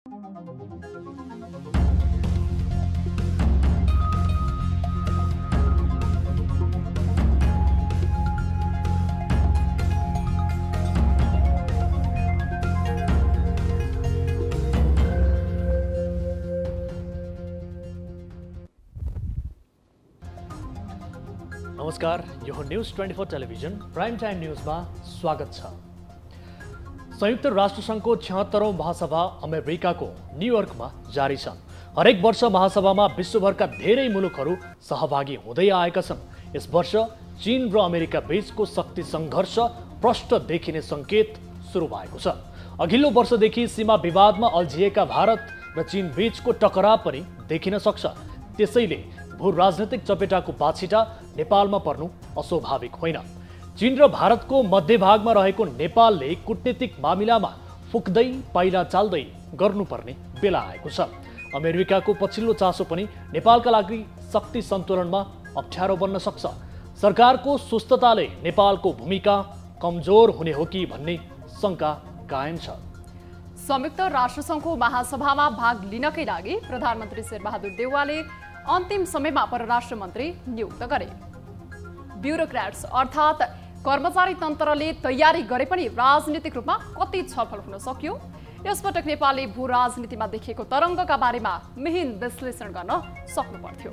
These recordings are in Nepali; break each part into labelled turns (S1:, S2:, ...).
S1: नमस्कार, यो न्यूज 24 टेलिभिजन प्राइम टाइम न्यूजमा स्वागत छ। संयुक्त राष्ट्रसङ्घको 76औं महासभा अमेरिकाको न्युयोर्कमा जारी छन्। हरेक वर्ष महासभामा विश्वभरका धेरै मुलुकहरू सहभागी हुँदै आएका छन्। यस वर्ष चीन र अमेरिका बीचको शक्ति सङ्घर्ष प्रष्ट देखिने सङ्केत सुरु भएको छ। अघिल्लो वर्षदेखि सीमा विवादमा अल्झिएका भारत र चीन बीचको टकराव पनि देखिन सक्छ। त्यसैले भू राजनीतिक चपेटाको बाछिटा नेपालमा पर्नु अस्वाभाविक होइन। चीन र भारतको मध्यभागमा रहेको नेपालले कूटनीतिक मामिलामा फुक्दै पाइला चाल्दै गर्नुपर्ने बेला आएको छ। अमेरिकाको पछिल्लो चासो पनि नेपालका लागि शक्ति सन्तुलनमा अप्ठ्यारो बन्न सक्छ। सरकारको सुस्तताले नेपालको भूमिका कमजोर हुने हो कि भन्ने शङ्का कायम छ।
S2: संयुक्त राष्ट्रसङ्घको महासभामा भाग लिनकै लागि प्रधानमन्त्री शेरबहादुर देउवाले अन्तिम समयमा परराष्ट्र मन्त्री नियुक्त गरे। ब्युरोक्र्याट्स अर्थात् कर्मचारी तन्त्रले तयारी गरे पनि राजनीतिक रूपमा कति छलफल हुन सक्यो? यसपटक नेपालले भू राजनीतिमा देखिएको तरङ्गका बारेमा मिहिन विश्लेषण गर्न सक्नु पर्थ्यो।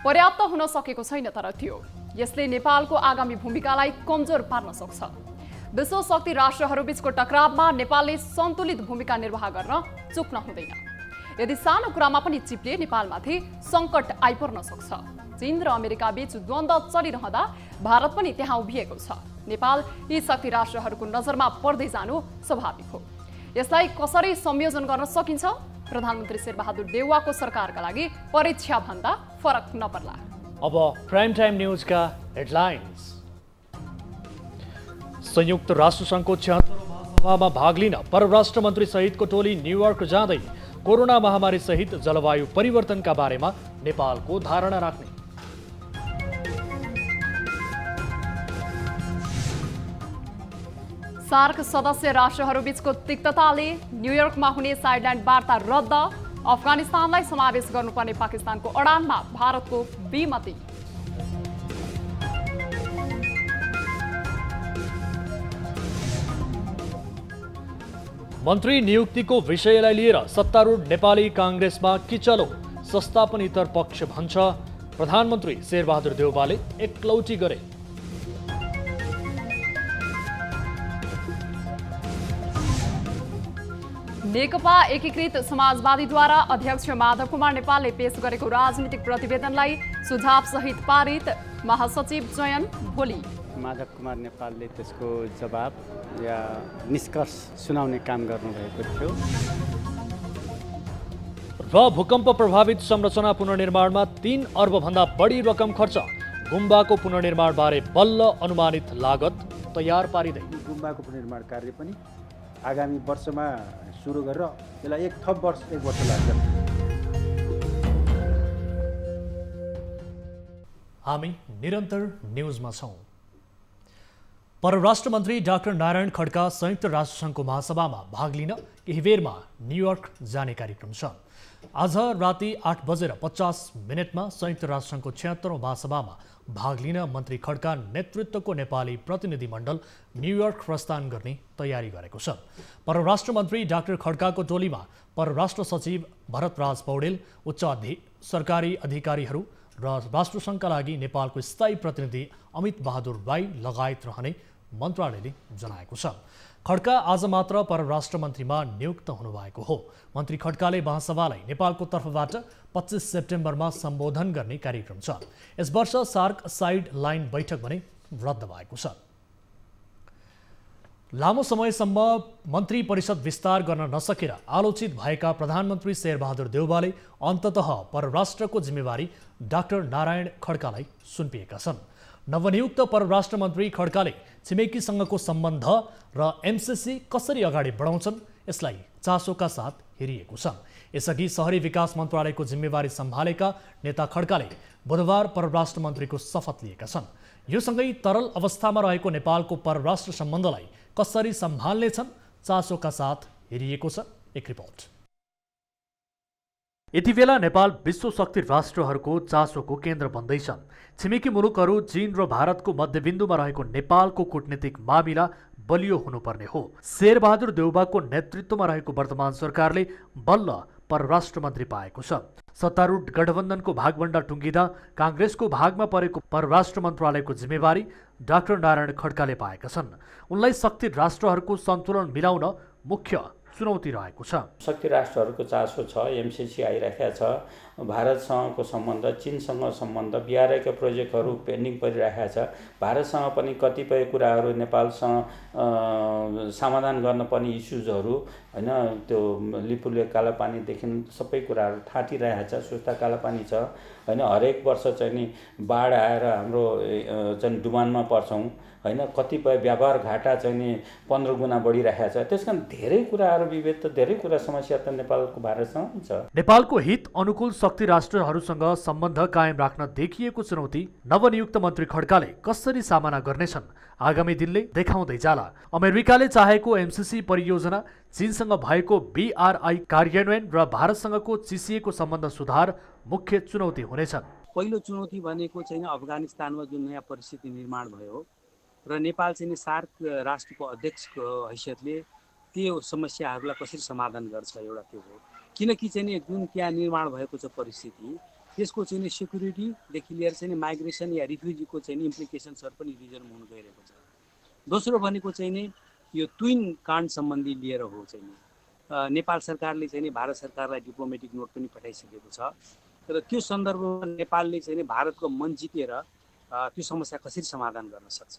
S2: पर्याप्त हुन सकेको छैन तर थियो। यसले नेपालको आगामी भूमिकालाई कमजोर पार्न सक्छ। विश्व शक्ति राष्ट्रहरूबीचको टकरावमा नेपालले सन्तुलित भूमिका निर्वाह गर्न चुक्न हुँदैन। यदि सानो कुरामा पनि चिप्ले नेपालमाथि सङ्कट आइपर्न सक्छ। चीन र अमेरिका बीच द्वन्द्व चलिरहँदा भारत पनि त्यहाँ उभिएको छ। नेपाल यी शक्ति राष्ट्रहरूको नजरमा पर्दै जानु स्वाभाविक हो। यसलाई कसरी संयोजन गर्न सकिन्छ? प्रधानमन्त्री शेरबहादुर देउवाको सरकारका लागि परीक्षा भन्दा फरक नपर्ला।
S1: अब प्राइम टाइम न्यूजका हेडलाइन्स। संयुक्त राष्ट्रसङ्घको 76औं महासभामा भाग लिन परराष्ट्र मन्त्री सहितको टोली न्युयोर्क जाँदै कोरोना महामारी सहित जलवायु परिवर्तनका बारेमा नेपालको धारणा राख्ने।
S2: सार्क सदस्य राष्ट्रहरूबीचको तिक्तताले न्युयोर्कमा हुने साइडल्यान्ड वार्ता रद्द। अफगानिस्तानलाई समावेश गर्नुपर्ने पाकिस्तानको अडानमा भारतको विमति।
S1: मन्त्री नियुक्तिको विषयलाई लिएर सत्तारूढ नेपाली काङ्ग्रेसमा किचलो। संस्थापन इतर पक्ष भन्छ प्रधानमन्त्री शेरबहादुर देउवाले एकलौटी गरे।
S2: नेकपा एकीकृत समाजवादीद्वारा अध्यक्ष माधव कुमार नेपालले पेश गरेको राजनीतिक प्रतिवेदनलाई सुझाव सहित पारित। महासचिव चयन भोलि।
S3: माधव कुमार नेपालले त्यसको जवाब या निष्कर्ष सुनाउने काम गर्नुभएको थियो।
S1: र भूकम्प प्रभावित संरचना पुनर्निर्माणमा 3 अर्बभन्दा बढी रकम खर्च। गुम्बाको पुनर्निर्माणबारे बल्ल अनुमानित लागत तयार पारिँदै।
S4: गुम्बाको पुनर्निर्माण कार्य पनि आगामी वर्षमा सुरु गरेर यसलाई एक वर्ष लाग्छ।
S1: हामी निरन्तर न्युजमा छौं। परराष्ट्र मन्त्री डाक्टर नारायण खड्का संयुक्त राष्ट्रसङ्घको महासभामा भाग लिन केही बेरमा न्युयोर्क जाने कार्यक्रम छ। आज राति 8:50 संयुक्त राष्ट्रसङ्घको 76औं महासभामा भाग लिन मन्त्री खड्का नेतृत्वको नेपाली प्रतिनिधिमण्डल न्युयोर्क प्रस्थान गर्ने तयारी गरेको छ। परराष्ट्र मन्त्री डाक्टर खड्काको टोलीमा परराष्ट्र सचिव भरतराज पौडेल, उच्च सरकारी अधिकारीहरू र राष्ट्रसङ्घका लागि नेपालको स्थायी प्रतिनिधि अमित बहादुर राई लगायत रहने मन्त्रालयले जनाएको छ। खड्का आज मात्र परराष्ट्र मन्त्रीमा नियुक्त हुनुभएको हो। मन्त्री खड्काले महासभालाई नेपालको तर्फबाट 25 सेप्टेम्बरमा सम्बोधन गर्ने कार्यक्रम छ। यस वर्ष सार्क साइड लाइन बैठक भने रद्द भएको छ। लामो समयसम्म मन्त्री परिषद विस्तार गर्न नसकेर आलोचित भएका प्रधानमन्त्री शेरबहादुर देउवाले अन्ततः परराष्ट्रको जिम्मेवारी डाक्टर नारायण खड्कालाई सुम्पिएका छन्। नवनियुक्त परराष्ट्र मन्त्री खड्काले छिमेकीसँगको सम्बन्ध र एमसिसी कसरी अगाडि बढाउँछन् यसलाई चासोका साथ हेरिएको छ। यसअघि शहरी विकास मन्त्रालयको जिम्मेवारी सम्हालेका नेता खड्काले बुधबार परराष्ट्र मन्त्रीको शपथ लिएका छन्। यो सँगै तरल अवस्थामा रहेको नेपालको परराष्ट्र सम्बन्धलाई कसरी सम्हाल्नेछन् चासोका साथ हेरिएको छ। एक रिपोर्ट। यति बेला नेपाल विश्व शक्ति राष्ट्रहरूको चासोको केन्द्र बन्दैछन्। छिमेकी मुलुकहरू चीन र भारतको मध्यबिन्दुमा रहेको नेपालको कूटनीतिक मामिला बलियो हुनुपर्ने हो। शेरबहादुर देउवाको नेतृत्वमा रहेको वर्तमान सरकारले बल्ल परराष्ट्र मन्त्री पाएको छ। सत्तारूढ गठबन्धनको भागभण्डा टुङ्गिँदा काङ्ग्रेसको भागमा परेको परराष्ट्र मन्त्रालयको जिम्मेवारी डाक्टर नारायण खड्काले पाएका छन्। उनलाई शक्ति राष्ट्रहरूको सन्तुलन मिलाउन मुख्य चुनौती रहेको छ।
S5: शक्ति राष्ट्रहरूको चासो छ, एमसिसी आइराखेको छ, भारतसँगको सम्बन्ध, चीनसँग सम्बन्ध, बिआरआईका प्रोजेक्टहरू पेन्डिङ परिरहेको छ। भारतसँग पनि कतिपय कुराहरू नेपालसँग समाधान गर्न पर्ने इस्युजहरू हैन, त्यो लिपुले कालापानीदेखि सबै कुराहरू ठाटिरहेको छ। सुस्ता कालापानी छ हैन, हरेक वर्ष चाहिँ नि बाढ आएर हाम्रो चाहिँ डुबानमा पर्छौँ हैन, कतिपय व्यापार घाटा चाहिँ नि 15 गुणा बढिरहेको छ। त्यसकारण धेरै कुराहरू विभेद त धेरै कुरा समस्या त नेपालको भारतसँग हुन्छ।
S1: नेपालको हित अनुकूल शक्ति राष्ट्रहरूसँग सम्बन्ध कायम राख्न देखिएको चुनौती नवनियुक्त मन्त्री खड्काले कसरी सामना गर्नेछन् आगामी दिनले देखाउँदै जाला। अमेरिकाले चाहेको एमसिसी परियोजना, चीनसँग भएको बीआरआई कार्यान्वयन र भारतसँगको चिसिएको सम्बन्ध सुधार मुख्य चुनौती हुनेछन्।
S6: पहिलो चुनौती भनेको चाहिँ अफगानिस्तानमा जुन नयाँ परिस्थिति निर्माण भयो र नेपाल चाहिँ सार्क राष्ट्रको अध्यक्षको हैसियतले त्यो समस्याहरूलाई कसरी समाधान गर्छ, एउटा त्यो हो। किनकि चाहिँ जुन त्यहाँ निर्माण भएको छ परिस्थिति, त्यसको चाहिँ सेक्युरिटीदेखि लिएर चाहिँ माइग्रेसन या रिफ्युजीको चाहिँ इम्प्लिकेसन्सहरू पनि रिजन हुन गइरहेको छ। दोस्रो भनेको चाहिँ नि यो ट्विन काण्ड सम्बन्धी लिएर हो। चाहिँ नेपाल सरकारले चाहिँ भारत सरकारलाई डिप्लोमेटिक नोट पनि पठाइसकेको छ र त्यो सन्दर्भमा नेपालले चाहिँ भारतको मन जितेर त्यो समस्या कसरी समाधान गर्न सक्छ।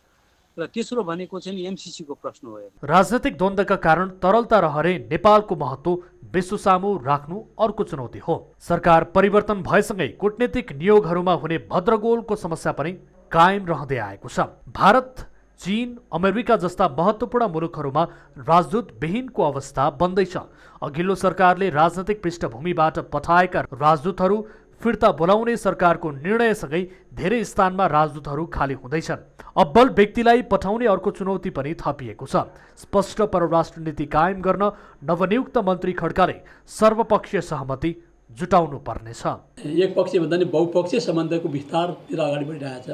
S6: र तेस्रो भनेको चाहिँ एमसिसीको प्रश्न हो।
S1: राजनैतिक द्वन्द्वका कारण तरलता रहरे नेपालको महत्त्व विश्व सामु राख्नु अर्को चुनौती हो। सरकार परिवर्तन भएसँगै कूटनीतिक नियोगहरूमा हुने भद्रगोलको समस्या पनि कायम रहँदै आएको छ। भारत, चीन, अमेरिका जस्ता महत्त्वपूर्ण मुलुकहरूमा राजदूत विहीनको अवस्था बन्दैछ। अघिल्लो सरकारले राजनैतिक पृष्ठभूमिबाट पठाएका राजदूतहरू फिर्ता बोलाउने सरकारको निर्णयसँगै धेरै स्थानमा राजदूतहरू खाली हुँदैछन्। अब्बल व्यक्तिलाई पठाउने अर्को चुनौती पनि थपिएको छ। स्पष्ट परराष्ट्र नीति कायम गर्न नवनियुक्त मन्त्री खड्काले सर्वपक्षीय सहमति जुटाउनु पर्नेछ।
S7: एक पक्षीय भन्दा नि बहुपक्षीय सम्बन्धको विस्तारतिर अगाडि बढिरहेको छ।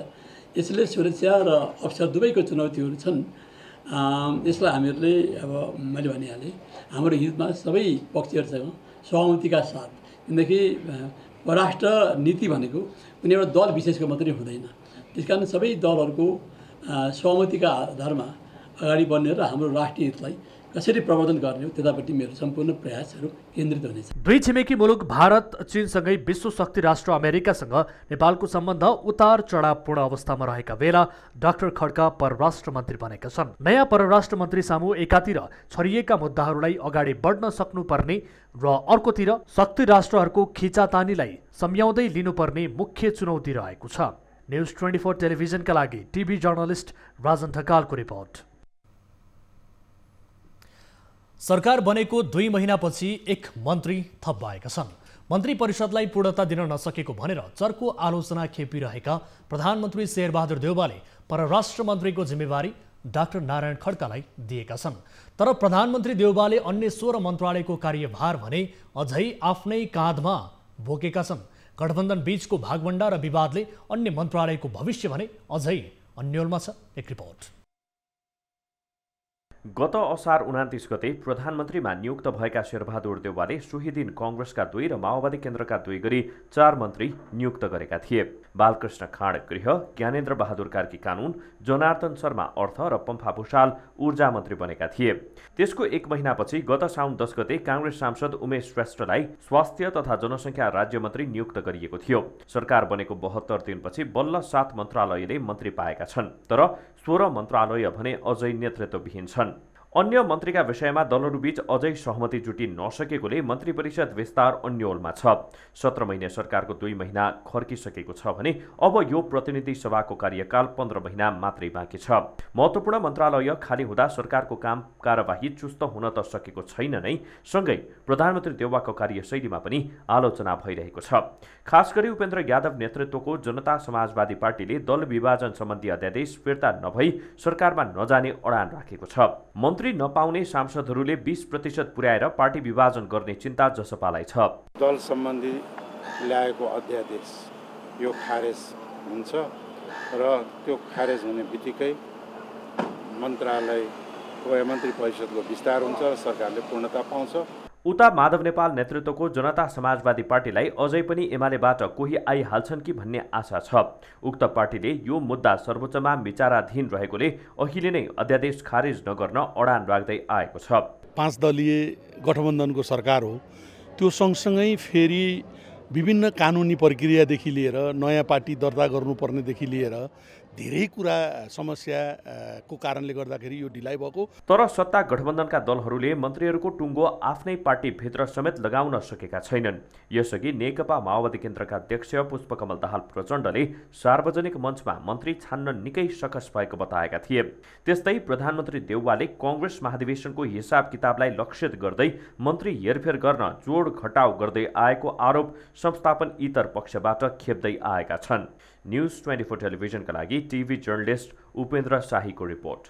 S7: यसले सुरक्षा र अवसर दुवैको चुनौतीहरू छन्। यसलाई हामीहरूले अब मैले भनिहालेँ, हाम्रो हितमा सबै पक्षहरूसँग सहमतिका साथ, किनकि परराष्ट्र नीति भनेको कुनै एउटा दल विशेषको मात्रै हुँदैन। त्यसकारण सबै दलहरूको सहमतिका आधारमा अगाडि बढ्ने र हाम्रो राष्ट्रिय हितलाई कसरी प्रवर्धन गर्ने हो त्यतापट्टि मेरो सम्पूर्ण प्रयासहरू केन्द्रित हुनेछ।
S1: दुई छिमेकी मुलुक भारत, चीनसँगै विश्व शक्ति राष्ट्र अमेरिकासँग नेपालको सम्बन्ध उतार चढावपूर्ण अवस्थामा रहेका बेला डाक्टर खड्का परराष्ट्र मन्त्री बनेका छन्। नयाँ परराष्ट्र मन्त्री सामु एकातिर छरिएका मुद्दाहरूलाई अगाडि बढ्न सक्नुपर्ने र अर्कोतिर शक्ति राष्ट्रहरूको खिचातानीलाई सम्झाउँदै लिनुपर्ने मुख्य चुनौती रहेको छ। न्युज 24 टेलिभिजनका लागि टिभी जर्नलिस्ट राजन ढकालको रिपोर्ट। सरकार बनेको 2 महिनापछि एक मन्त्री थप भएका छन्। मन्त्री परिषदलाई पूर्णता दिन नसकेको भनेर चर्को आलोचना खेपिरहेका प्रधानमन्त्री शेरबहादुर देउवाले परराष्ट्र मन्त्रीको जिम्मेवारी डाक्टर नारायण खड्कालाई दिएका छन्। तर प्रधानमन्त्री देउवाले अन्य 16 मन्त्रालयको कार्यभार भने अझै आफ्नै काँधमा बोकेका छन्। गठबन्धन बीचको भागभण्डा र विवादले अन्य मन्त्रालयको भविष्य भने अझै अन्योलमा छ। एक रिपोर्ट।
S8: गत असार 29 गते प्रधानमन्त्रीमा नियुक्त भएका शेरबहादुर देउवाले सोही दिन कांग्रेसका 2 र माओवादी केन्द्रका 2 गरी 4 मन्त्री नियुक्त गरेका थिए। बालकृष्ण खाँड गृह, ज्ञानेन्द्र बहादुर कार्की कानुन, जनार्दन शर्मा अर्थ र पम्फा भूषाल ऊर्जा मन्त्री बनेका थिए। त्यसको 1 महिनापछि गत साउन 10 गते कांग्रेस सांसद उमेश श्रेष्ठलाई स्वास्थ्य तथा जनसङ्ख्या राज्य मन्त्री नियुक्त गरिएको थियो। सरकार बनेको 72 दिनपछि बल्ल 7 मन्त्रालयले मन्त्री पाएका छन्। तर 16 मन्त्रालय भने अझै नेतृत्वविहीन छन्। अन्य मन्त्रीका विषयमा दलहरूबीच अझै सहमति जुटि नसकेकोले मन्त्री परिषद विस्तार अन्योलमा छ। 17 महिने सरकारको 2 महिना खर्किसकेको छ भने अब यो प्रतिनिधि सभाको कार्यकाल 15 महिना मात्रै बाँकी छ। महत्त्वपूर्ण मन्त्रालय खाली हुँदा सरकारको काम कारबाही चुस्त हुन त सकेको छैन नै, सँगै प्रधानमन्त्री देउवाको कार्यशैलीमा पनि आलोचना भइरहेको छ। खास गरी उपेन्द्र यादव नेतृत्वको जनता समाजवादी पार्टीले दल विभाजन सम्बन्धी अध्यादेश फिर्ता नभई सरकारमा नजाने अडान राखेको छ। मन्त्री मन्त्री नपाउने सांसदहरूले 20% पुर्याएर पार्टी विभाजन गर्ने चिन्ता जसपालाई छ।
S9: दल सम्बन्धी ल्याएको अध्यादेश यो खारेज हुन्छ र त्यो खारेज हुने बित्तिकै मन्त्रालयको या मन्त्री परिषदको विस्तार हुन्छ र सरकारले पूर्णता पाउँछ।
S8: उता माधव नेपाल नेतृत्वको जनता समाजवादी पार्टीलाई अझै पनि एमालेबाट कोही आइहाल्छन् कि भन्ने आशा छ। उक्त पार्टीले यो मुद्दा सर्वोच्चमा विचाराधीन रहेकोले अहिले नै अध्यादेश खारेज नगर्न अडान राख्दै आएको छ।
S10: 5 दलीय गठबन्धनको सरकार हो, त्यो सँगसँगै फेरि विभिन्न कानुनी प्रक्रियादेखि लिएर नयाँ पार्टी दर्ता गर्नुपर्नेदेखि लिएर धेरै कुरा समस्याको कारणले गर्दाखेरि यो ढिलाइ भएको।
S8: तर सत्ता गठबन्धनका दलहरूले मन्त्रीहरूको टुङ्गो आफ्नै पार्टीभित्र समेत लगाउन सकेका छैनन्। यसअघि नेकपा माओवादी केन्द्रका अध्यक्ष पुष्पकमल दाहाल प्रचण्डले सार्वजनिक मञ्चमा मन्त्री छान्न निकै सकस भएको बताएका थिए। त्यस्तै प्रधानमन्त्री देउवाले कङ्ग्रेस महाधिवेशनको हिसाब किताबलाई लक्षित गर्दै मन्त्री हेरफेर गर्न जोड घटाउ गर्दै आएको आरोप संस्थापन इतर पक्षबाट खेप्दै आएका छन्। न्युज 24 टेलिभिजनका लागि टिभी जर्नलिस्ट उपेन्द्र शाहीको रिपोर्ट।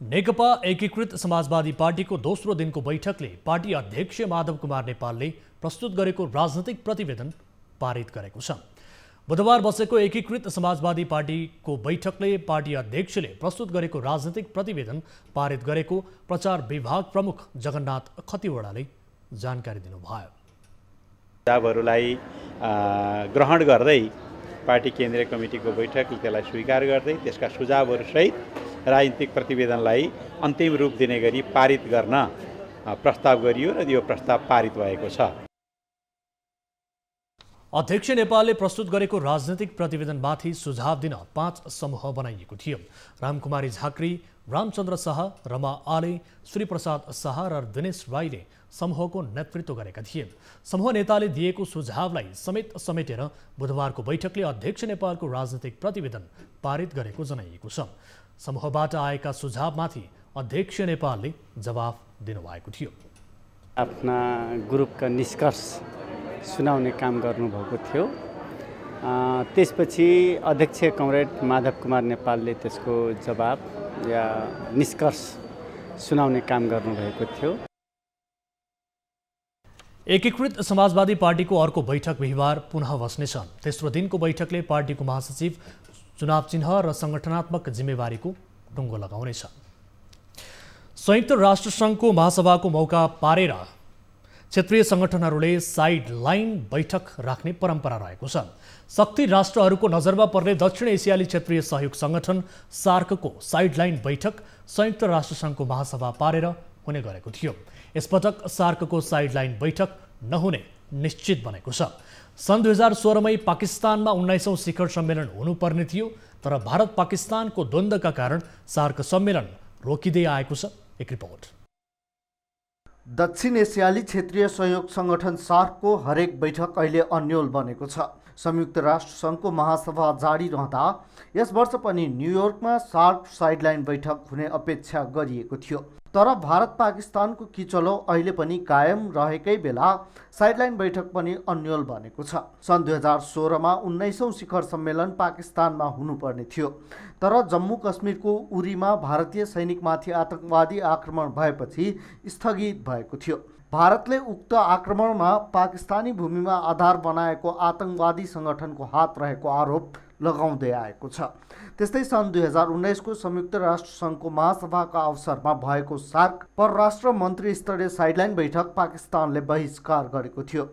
S1: नेकपा एकीकृत समाजवादी पार्टीको दोस्रो दिनको बैठकले पार्टी अध्यक्ष माधव कुमार नेपालले प्रस्तुत गरेको राजनैतिक प्रतिवेदन पारित गरेको छ। बुधबार बसेको एकीकृत समाजवादी पार्टीको बैठकले पार्टी अध्यक्षले प्रस्तुत गरेको राजनैतिक प्रतिवेदन पारित गरेको प्रचार विभाग प्रमुख जगन्नाथ खतिवडाले जानकारी दिनुभयो।
S4: सुझावहरूलाई ग्रहण गर्दै पार्टी केन्द्रीय कमिटीको बैठकले त्यसलाई स्वीकार गर्दै त्यसका सुझावहरूसहित राजनीतिक प्रतिवेदनलाई अन्तिम रूप दिने गरी पारित गर्न प्रस्ताव गरियो र यो प्रस्ताव पारित भएको छ।
S1: अध्यक्ष नेपालले प्रस्तुत गरेको राजनैतिक प्रतिवेदनमाथि सुझाव दिन 5 समूह बनाइएको थियो। रामकुमारी झाँक्री, रामचन्द्र शाह, रमा आले, श्रीप्रसाद शाह र दिनेश राईले समूहको नेतृत्व गरेका थिए। समूह नेताले दिएको सुझावलाई समेटेर बुधबारको बैठकले अध्यक्ष नेपालको राजनैतिक प्रतिवेदन पारित गरेको जनाइएको छ। समूहबाट आएका सुझावमाथि अध्यक्ष नेपालले जवाफ दिनुभएको थियो।
S3: आफ्ना ग्रुपका निष्कर्ष सुनाउने काम गर्नुभएको थियो। त्यसपछि अध्यक्ष कमरेड माधव कुमार नेपालले त्यसको जवाब या निष्कर्ष सुनाउने काम गर्नुभएको थियो।
S1: एकीकृत समाजवादी पार्टीको अर्को बैठक बिहिबार पुनः बस्नेछ। तेस्रो दिनको बैठकले पार्टीको महासचिव, चुनाव चिन्ह र सङ्गठनात्मक जिम्मेवारीको टुङ्गो लगाउनेछ। संयुक्त राष्ट्रसङ्घको महासभाको मौका पारेर क्षेत्रीय सङ्गठनहरूले साइड लाइन बैठक राख्ने परम्परा रहेको छ। शक्ति राष्ट्रहरूको नजरमा पर्ने दक्षिण एसियाली क्षेत्रीय सहयोग सङ्गठन सार्कको साइड लाइन बैठक संयुक्त राष्ट्रसङ्घको महासभा पारेर हुने गरेको थियो। यसपटक सार्कको साइड लाइन बैठक नहुने निश्चित बनेको छ। सन् 2016 मै पाकिस्तानमा 19औं शिखर सम्मेलन हुनुपर्ने थियो, तर भारत पाकिस्तानको द्वन्द्वका कारण सार्क सम्मेलन रोकिँदै आएको छ। एक रिपोर्ट।
S11: दक्षिण एसियाली क्षेत्रीय सहयोग सङ्गठन सार्कको हरेक बैठक अहिले अन्यल बनेको छ। संयुक्त राष्ट्रसङ्घको महासभा जारी रहँदा यस वर्ष पनि न्युयोर्कमा सार्क साइडलाइन बैठक हुने अपेक्षा गरिएको थियो। तर भारत पाकिस्तानको किचलो अहिले पनि कायम रहेकै बेला साइडलाइन बैठक पनि अन्यल बनेको छ। सन् 2016 मा 19औं शिखर सम्मेलन पाकिस्तानमा हुनुपर्ने थियो, तर जम्मू कश्मीरको उरीमा भारतीय सैनिकमाथि आतंकवादी आक्रमण भएपछि स्थगित भएको थियो। भारतले उक्त आक्रमणमा पाकिस्तानी भूमिमा आधार बनाएको आतंकवादी सङ्गठनको हात रहेको आरोप लगाउँदै आएको छ। त्यस्तै सन् 2019 को संयुक्त राष्ट्रसङ्घको महासभाका अवसरमा भएको सार्क परराष्ट्र मन्त्री स्तरीय साइडलाइन बैठक पाकिस्तानले बहिष्कार गरेको थियो।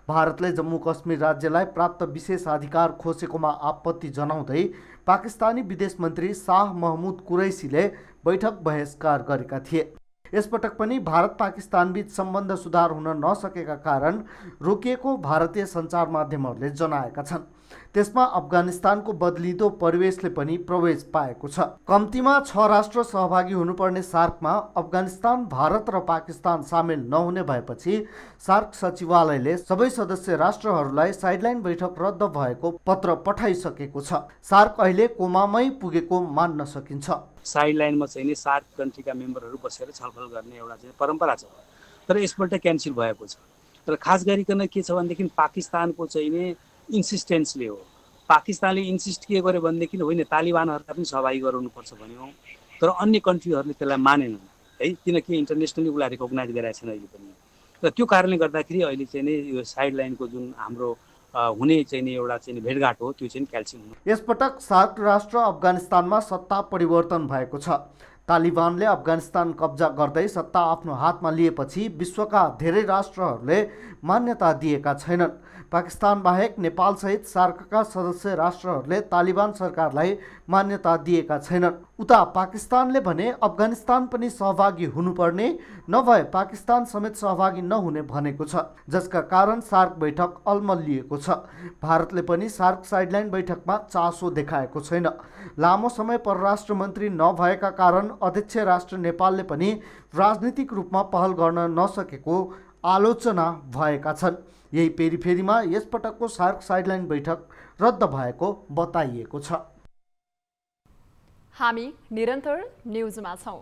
S11: भारतले जम्मू कश्मीर राज्यलाई प्राप्त विशेष अधिकार खोसेकोमा आपत्ति जनाउँदै पाकिस्तानी विदेश मन्त्री शाह महमुद कुरैसीले बैठक बहिष्कार गरेका थिए। यसपटक पनि भारत पाकिस्तानबीच सम्बन्ध सुधार हुन नसकेका कारण रोकिएको भारतीय सञ्चार माध्यमहरूले जनाएका छन्। त्यसमा अफगानिस्तानको बदलिँदो परिवेशले पनि प्रवेश पाएको छ। कम्तीमा 6 राष्ट्र सहभागी हुनुपर्ने सार्कमा अफगानिस्तान, भारत र पाकिस्तान सामेल नहुने भएपछि सार्क सचिवालयले सबै सदस्य राष्ट्रहरूलाई साइडलाइन बैठक रद्द भएको पत्र पठाइसकेको छ। सार्क अहिले कोमामै पुगेको मान्न सकिन्छ।
S6: साइडलाइनमा चाहिँ नि सार्क कन्ट्रीका मेम्बरहरू बसेर छलफल गर्ने एउटा चाहिँ परम्परा छ, तर यसपल्ट क्यान्सल भएको छ। तर खास गरिकन के छ भनेदेखि पाकिस्तानको चाहिँ नि इन्सिस्टेन्सले हो। पाकिस्तानले इन्सिस्ट के गर्यो भनेदेखि होइन तालिबानहरूलाई पनि सहभागी गराउनुपर्छ भन्यो, तर अन्य कन्ट्रीहरूले त्यसलाई मानेनन् है, किनकि इन्टरनेसनली उसलाई रिकगनाइज गरेका छैन अहिले पनि। र त्यो कारणले गर्दाखेरि अहिले चाहिँ नि यो साइडलाइनको जुन हाम्रो हुने चाहिँ नि एउटा चाहिँ भेटघाट हो त्यो चाहिँ क्याल्सियम हुनु।
S11: यसपटक सार्क राष्ट्र अफगानिस्तानमा सत्ता परिवर्तन भएको छ। तालिबानले अफगानिस्तान कब्जा गर्दै सत्ता आफ्नो हातमा लिएपछि विश्वका धेरै राष्ट्रहरूले मान्यता दिएका छैनन्। पाकिस्तान बाहेक नेपालसहित सार्कका सदस्य राष्ट्रहरूले तालिबान सरकारलाई मान्यता दिएका छैनन्। उता पाकिस्तानले भने अफगानिस्तान पनि सहभागी हुनुपर्ने, नभए पाकिस्तान समेत सहभागी नहुने भनेको छ, जसका कारण सार्क बैठक अल्मलिएको छ। भारतले पनि सार्क साइडलाइन बैठकमा चासो देखाएको छैन। लामो समय परराष्ट्र मन्त्री नभएका कारण अध्यक्ष राष्ट्र नेपालले पनि राजनीतिक रूपमा पहल गर्न नसकेको आलोचना भएका छन्। यही पेरिफेरीमा यसपटकको सार्क साइडलाइन बैठक रद्द भएको बताइएको छ।
S2: हामी निरन्तर न्युजमा छौं।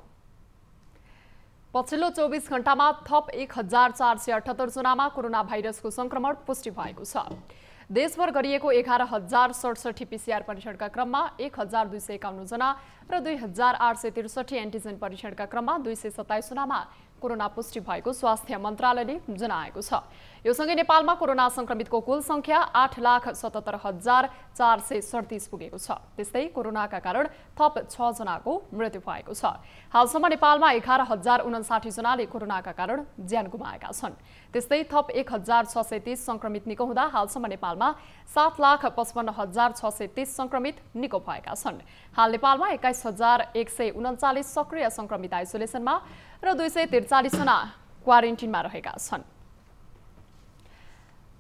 S2: पछिल्लो 24 घण्टामा थप 1478 जनामा कोरोना भाइरसको संक्रमण पुष्टि भएको छ। देशभर गरिएको 11,067 पीसीआर परीक्षणका क्रममा 1,251 जना र 2,863 एन्टिजेन परीक्षणका क्रममा 227 जनामा कोरोना पुष्टि भएको स्वास्थ्य मन्त्रालयले जनाएको छ। यो सँगै नेपालमा कोरोना संक्रमितको कुल संख्या 8,77,437 पुगेको छ। त्यस्तै कोरोनाका कारण थप 6 जनाको मृत्यु भएको छ। हालसम्म नेपालमा 11,059 जनाले कोरोनाका कारण ज्यान गुमाएका छन्। त्यस्तै थप 1,630 संक्रमित निको हुँदा हालसम्म नेपालमा 7,55,630 संक्रमित निको भएका छन्। हाल नेपालमा 21,139 सक्रिय संक्रमित आइसोलेसनमा र 243 जना क्वारेन्टिनमा रहेका छन्।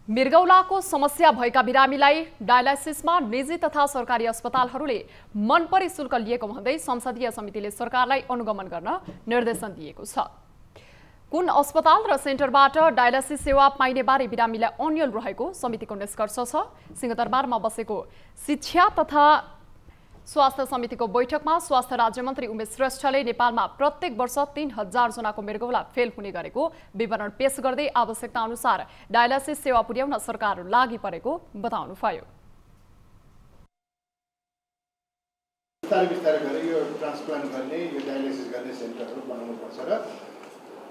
S2: मृगौलाको समस्या भएका बिरामीलाई डायलाइसिसमा निजी तथा सरकारी अस्पतालहरूले मनपरी शुल्क लिएको भन्दै संसदीय समितिले सरकारलाई अनुगमन गर्न निर्देशन दिएको छ। कुन अस्पताल र सेन्टरबाट डायलाइसिस सेवा पाइने बारे बिरामीलाई अन्यल रहेको समितिको निष्कर्ष छ। सिंहदरबारमा बसेको शिक्षा तथा स्वास्थ्य समितिको बैठकमा स्वास्थ्य राज्यमन्त्री उमेश श्रेष्ठले नेपालमा प्रत्येक वर्ष 3,000 जनाको मृगौला फेल हुने गरेको विवरण पेश गर्दै आवश्यकता अनुसार डायलाइसिस सेवा पुर्याउन सरकार लागि परेको बताउनुभयो।
S12: बिस्तारै गरेर यो ट्रान्सप्लान्ट गर्ने, यो डायलाइसिस गर्ने सेन्टरहरू बनाउनुपर्छ र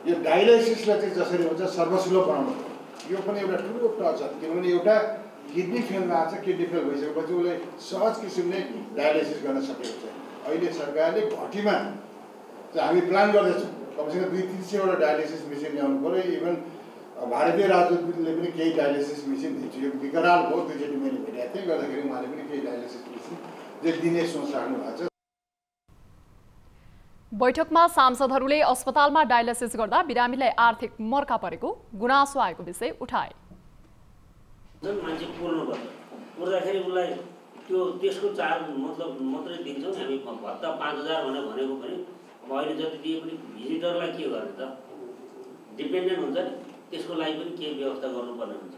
S12: यो डायलाइसिसलाई चाहिँ जसरी हुन्छ सर्वसुलभ बनाउनु पर्यो। यो पनि एउटा ठुलो टच हो, किनभने एउटा किडनी फेल भएको छ, किडनी फेल भइसकेपछि उसले सहज किसिमले डायलाइसिस गर्न सकेको छैन। अहिले सरकारले घटीमा चाहिँ हामी प्लान गर्दैछौँ, कमसेकम 200-300 वटा डायलाइसिस मेसिन ल्याउनु पऱ्यो। इभन भारतीय राजदूतले पनि केही डायलाइसिस मेसिन दिन्छ। यो विकराल भयो, दुईचोटि मैले भेटेको थिएँ, गर्दाखेरि उहाँले पनि केही डायलाइसिस मेसिन दिने सोच राख्नु भएको छ।
S2: बैठकमा सांसदहरूले अस्पतालमा डायलाइसिस गर्दा बिरामीलाई आर्थिक मर्का परेको गुनासो आएको विषय उठाए।
S13: जुन मान्छे पोल्नु पर्छ, पोल्दाखेरि उसलाई त्यो त्यसको चार्ज मात्रै दिन्छौँ हामी। भत्ता 5,000 भनेको पनि अब अहिले जति दिए पनि भिजिटरलाई के गर्ने त, डिपेन्डेन्ट हुन्छ नि, त्यसको लागि पनि केही व्यवस्था गर्नुपर्ने हुन्छ।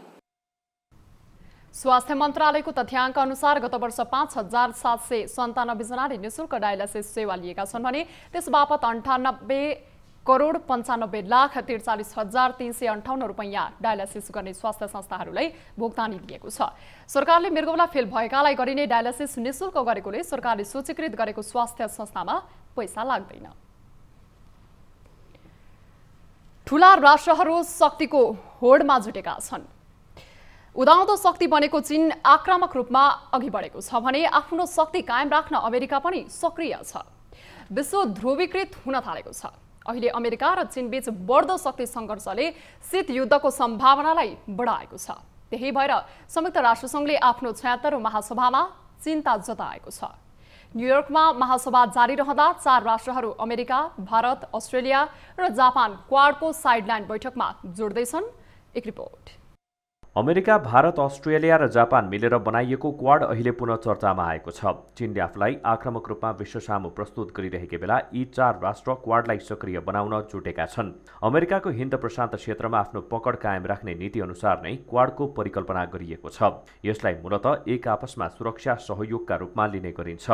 S2: स्वास्थ्य मन्त्रालयको तथ्याङ्क अनुसार गत वर्ष 5,797 जनाले निःशुल्क डायलाइसिस सेवा लिएका छन् भने त्यसबापत 98,95,43,358 रुपैयाँ डायलाइसिस गर्ने स्वास्थ्य संस्थाहरूलाई भुक्तानी दिएको छ। सरकारले मृगौला फेल भएकालाई गरिने डायलाइसिस निःशुल्क गरेकोले सरकारले सूचीकृत गरेको स्वास्थ्य संस्थामा पैसा लाग्दैन। ठूला राष्ट्रहरू शक्तिको होडमा जुटेका छन्। उदाउँदो शक्ति बनेको चीन आक्रामक रूपमा अघि बढेको छ भने आफ्नो शक्ति कायम राख्न अमेरिका पनि सक्रिय छ। विश्व ध्रुवीकृत हुन थालेको छ। अहिले अमेरिका र चीन बीच बढ्दो शक्ति सङ्घर्षले शीत युद्धको सम्भावनालाई बढाएको छ। त्यही भएर संयुक्त राष्ट्रसङ्घले आफ्नो 76औं महासभामा चिन्ता जताएको छ। न्युयोर्कमा महासभा जारी रहँदा 4 राष्ट्रहरू अमेरिका, भारत, अस्ट्रेलिया र जापान क्वाडको साइडलाइन बैठकमा जोड्दैछन्। एक रिपोर्ट।
S8: अमेरिका, भारत, अस्ट्रेलिया र जापान मिलेर बनाइएको क्वाड अहिले पुनः चर्चामा आएको छ। चीनले आफूलाई आक्रामक रूपमा विश्वसामु प्रस्तुत गरिरहेका बेला यी 4 राष्ट्र क्वाडलाई सक्रिय बनाउन जुटेका छन्। अमेरिकाको हिन्द प्रशान्त क्षेत्रमा आफ्नो पकड कायम राख्ने नीति अनुसार नै क्वाडको परिकल्पना गरिएको छ। यसलाई मूलतः एक आपसमा सुरक्षा सहयोगका रूपमा लिने गरिन्छ।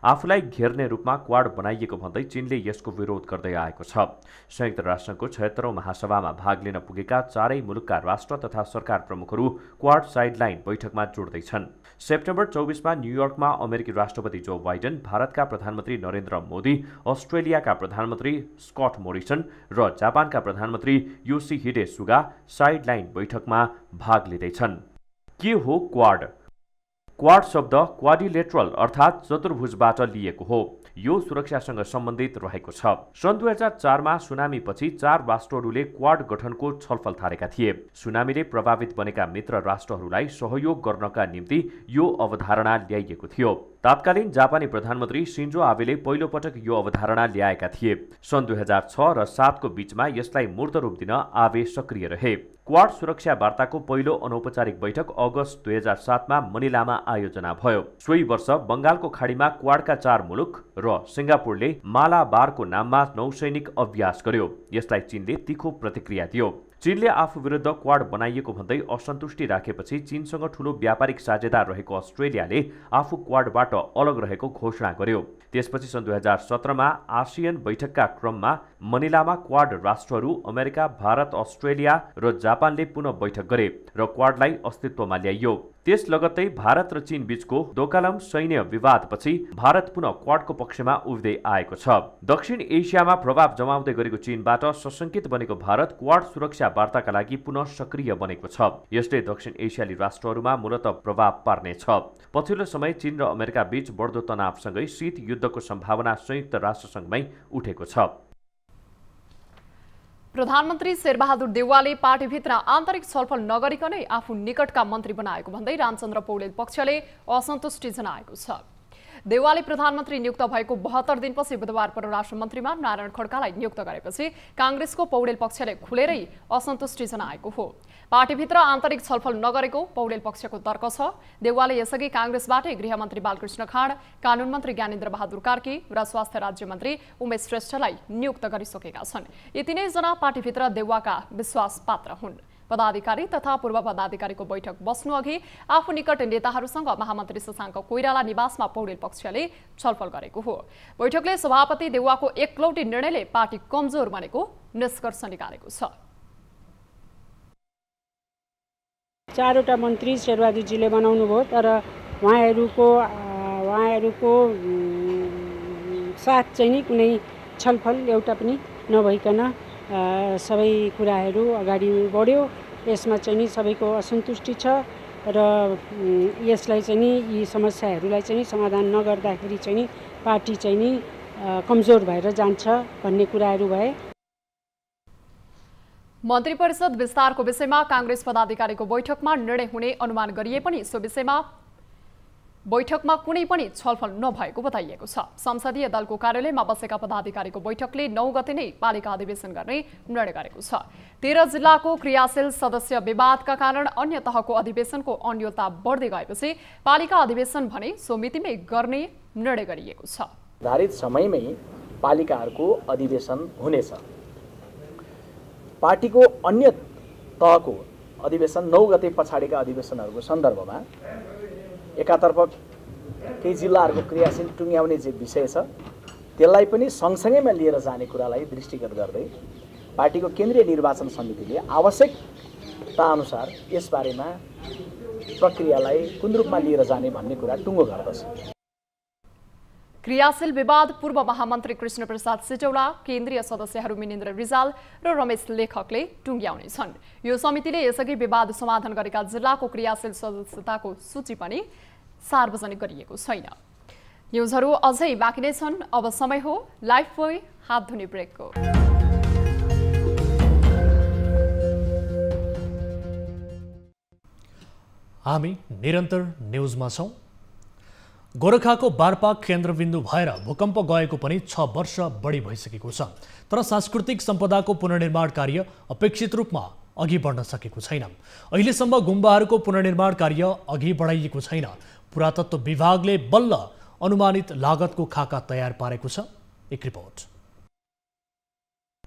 S8: आफूलाई घेर्ने रूपमा क्वाड बनाइएको भन्दै चीनले यसको विरोध गर्दै आएको छ। संयुक्त राष्ट्रको 76औं महासभामा भाग लिन पुगेका 4 मुलुकका राष्ट्र तथा सरकार प्रमुख प्रमुखहरू क्वाड साइडलाइन बैठकमा जोड्दैछन्। सेप्टेम्बर 24 मा न्युयोर्कमा अमेरिकी राष्ट्रपति जो बाइडेन, भारतका प्रधानमन्त्री नरेन्द्र मोदी, अस्ट्रेलियाका प्रधानमन्त्री स्कट मोरिसन र जापानका प्रधानमन्त्री योसिहिडे सुगा साइडलाइन बैठकमा भाग लिँदैछन्। के हो क्वाड? क्वाड शब्द क्वाड्रिलेटरल अर्थात् चतुर्भुजबाट लिएको हो। यो सुरक्षासँग सम्बन्धित रहेको छ। सन् 2004 मा सुनामीपछि 4 राष्ट्रहरूले क्वाड गठनको छलफल थालेका थिए। सुनामीले प्रभावित बनेका मित्र राष्ट्रहरूलाई सहयोग गर्नका निम्ति यो अवधारणा ल्याइएको थियो। तत्कालीन जापानी प्रधानमन्त्री सिन्जो आबेले पहिलो पटक यो अवधारणा ल्याएका थिए। सन् 2006 र 7 को बीचमा यसलाई मूर्त रूप दिन आबे सक्रिय रहे। क्वाड सुरक्षा वार्ताको पहिलो अनौपचारिक बैठक अगस्त 2007 मा मनिलामा आयोजना भयो। सोही वर्ष बंगालको खाडीमा क्वाडका 4 मुलुक र सिंगापुरले मालाबारको नाममा नौसैनिक अभ्यास गर्यो। यसलाई चीनले तीखो प्रतिक्रिया दियो। चीनले आफू विरुद्ध क्वाड बनाइएको भन्दै असन्तुष्टि राखेपछि चीनसँग ठूलो व्यापारिक साझेदार रहेको अस्ट्रेलियाले आफू क्वाडबाट अलग रहेको घोषणा गर्यो। त्यसपछि सन् 2017 मा आसियन बैठकका क्रममा मनिलामा क्वाड राष्ट्रहरू अमेरिका, भारत, अस्ट्रेलिया र जापानले पुनः बैठक गरे र क्वाडलाई अस्तित्वमा ल्याइयो। त्यस लगत्तै भारत र चीन बीचको दोकालम सैन्य विवादपछि भारत पुनः क्वाडको पक्षमा उभिँदै आएको छ। दक्षिण एसियामा प्रभाव जमाउँदै गरेको चीनबाट सशंकित बनेको भारत क्वाड सुरक्षा वार्ताका लागि पुनः सक्रिय बनेको छ। यसले दक्षिण एसियाली राष्ट्रहरूमा मूलत प्रभाव पार्नेछ। पछिल्लो समय चीन र अमेरिका बीच बढ्दो तनावसँगै शीत युद्धको सम्भावना संयुक्त राष्ट्रसङ्घमै उठेको छ।
S2: प्रधानमन्त्री शेरबहादुर देउवाले पार्टीभित्र आन्तरिक छलफल नगरिकनै आफू निकटका मन्त्री बनाएको भन्दै रामचन्द्र पौडेल पक्षले असन्तुष्टि जनाएको छ। देउवाले प्रधानमन्त्री नियुक्त भएको 72 दिनपछि बुधबार परराष्ट्र मन्त्रीमा नारायण खड्कालाई नियुक्त गरेपछि कांग्रेसको पौडेल पक्षले खुलेरै असन्तुष्टि जनाएको हो। पार्टीभित्र आन्तरिक छलफल नगरेको पौडेल पक्षको तर्क छ। देउवाले यसअघि कांग्रेसबाटै गृहमन्त्री बालकृष्ण खाँड, कानून मन्त्री ज्ञानेन्द्र बहादुर कार्की र स्वास्थ्य राज्यमन्त्री उमेश श्रेष्ठलाई नियुक्त गरिसकेका छन्। यी तीनैजना पार्टीभित्र देउवाका विश्वास पात्र हुन्। पदाधिकारी तथा पूर्व पदाधिकारीको बैठक बस्नु अघि आफू निकट नेताहरूसँग महामन्त्री शशाङ्क कोइराला निवासमा पौडेल पक्षले छलफल गरेको हो। बैठकले सभापति देउवाको एकलौटी निर्णयले पार्टी कमजोर बनेको निष्कर्ष निकालेको छ।
S14: 4 वटा मन्त्री शेरबहादुरजीले बनाउनु भयो, तर उहाँहरूको साथ चाहिँ नि कुनै छलफल एउटा पनि नभइकन सबै कुराहरू अगाडि बढ्यो। यसमा चाहिँ नि सबैको असन्तुष्टि छ र यसलाई चाहिँ नि यी समस्याहरूलाई चाहिँ समाधान नगर्दाखेरि चाहिँ नि पार्टी चाहिँ नि कमजोर भएर जान्छ भन्ने कुराहरू भए।
S2: मन्त्री परिषद विस्तारको विषयमा कांग्रेस पदाधिकारीको बैठकमा निर्णय हुने अनुमान गरिए पनि सो विषयमा बैठकमा कुनै पनि छलफल नभएको बताइएको छ। संसदीय दलको कार्यालयमा बसेका पदाधिकारीको बैठकले 9 गते नै पालिका अधिवेशन गर्ने निर्णय गरेको छ। 13 जिल्लाको क्रियाशील सदस्य विवादका कारण अन्य तहको अधिवेशनको अन्योलता बढ्दै गएपछि पालिका अधिवेशन भने सो मितिमै गर्ने निर्णय गरिएको छ।
S15: निर्धारित समयमै पालिकाहरूको अधिवेशन हुनेछ। पार्टीको अन्य तहको अधिवेशन 9 गते पछाडिका अधिवेशनहरूको सन्दर्भमा एकातर्फ केही जिल्लाहरूको क्रियाशील टुङ्ग्याउने जे विषय छ त्यसलाई पनि सँगसँगैमा लिएर जाने कुरालाई दृष्टिगत गर्दै पार्टीको केन्द्रीय निर्वाचन समितिले आवश्यकता अनुसार यसबारेमा प्रक्रियालाई कुन रूपमा लिएर जाने भन्ने कुरा टुङ्गो गर्दछ।
S2: क्रियाशील विवाद पूर्व महामन्त्री कृष्ण प्रसाद सिटौला, केन्द्रीय सदस्यहरू मिनेन्द्र रिजाल र रमेश लेखकले टुङ्ग्याउने छन्। यो समितिले यसअघि विवाद समाधान गरेका जिल्लाको क्रियाशील सदस्यताको सूची पनि सार्वजनिक गरिएको छैन। न्युजहरू अझै बाँकी नै छन्। अब समय हो लाइफ बोय हात धुने ब्रेकको।
S1: हामी निरन्तर न्युजमा छौं। गोरखाको बारपाक केन्द्रबिन्दु भएर भूकम्प गएको पनि 6 वर्ष बढी भइसकेको छ, तर सांस्कृतिक सम्पदाको पुनर्निर्माण कार्य अपेक्षित रूपमा अघि बढ्न सकेको छैन। अहिलेसम्म गुम्बाहरूको पुनर्निर्माण कार्य अघि बढाइएको छैन। पुरातत्व विभागले बल्ल अनुमानित लागतको खाका तयार पारेको छ। एक रिपोर्ट।